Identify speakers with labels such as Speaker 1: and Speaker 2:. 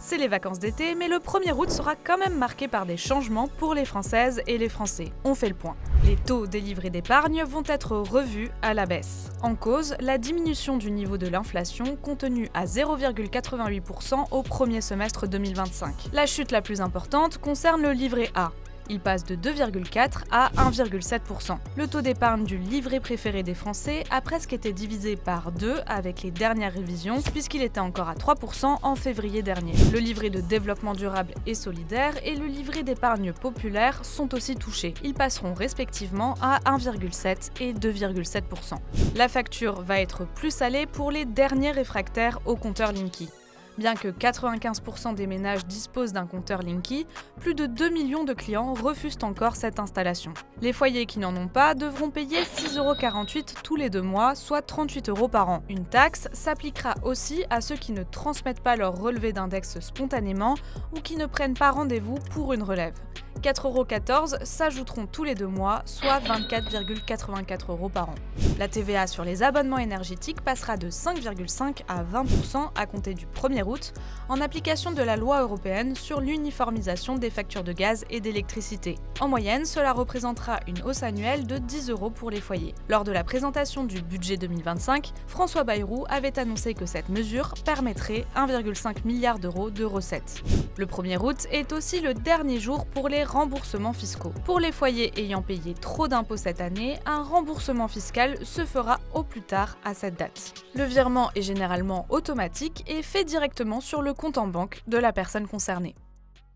Speaker 1: C'est les vacances d'été, mais le 1er août sera quand même marqué par des changements pour les Françaises et les Français. On fait le point. Les taux des livrets d'épargne vont être revus à la baisse. En cause, la diminution du niveau de l'inflation contenue à 0,88% au premier semestre 2025. La chute la plus importante concerne le livret A. Il passe de 2,4 à 1,7%. Le taux d'épargne du livret préféré des Français a presque été divisé par 2 avec les dernières révisions, puisqu'il était encore à 3% en février dernier. Le livret de développement durable et solidaire et le livret d'épargne populaire sont aussi touchés. Ils passeront respectivement à 1,7 et 2,7%. La facture va être plus salée pour les derniers réfractaires au compteur Linky. Bien que 95% des ménages disposent d'un compteur Linky, plus de 2 millions de clients refusent encore cette installation. Les foyers qui n'en ont pas devront payer 6,48 € tous les 2 mois, soit 38 € par an. Une taxe s'appliquera aussi à ceux qui ne transmettent pas leur relevé d'index spontanément ou qui ne prennent pas rendez-vous pour une relève. 4,14 € s'ajouteront tous les 2 mois, soit 24,84 € par an. La TVA sur les abonnements énergétiques passera de 5,5 à 20% à compter du 1er août, en application de la loi européenne sur l'uniformisation des factures de gaz et d'électricité. En moyenne, cela représentera une hausse annuelle de 10 € pour les foyers. Lors de la présentation du budget 2025, François Bayrou avait annoncé que cette mesure permettrait 1,5 milliard d'euros de recettes. Le 1er août est aussi le dernier jour pour les remboursements fiscaux. Pour les foyers ayant payé trop d'impôts cette année, un remboursement fiscal se fera au plus tard à cette date. Le virement est généralement automatique et fait directement sur le compte en banque de la personne concernée.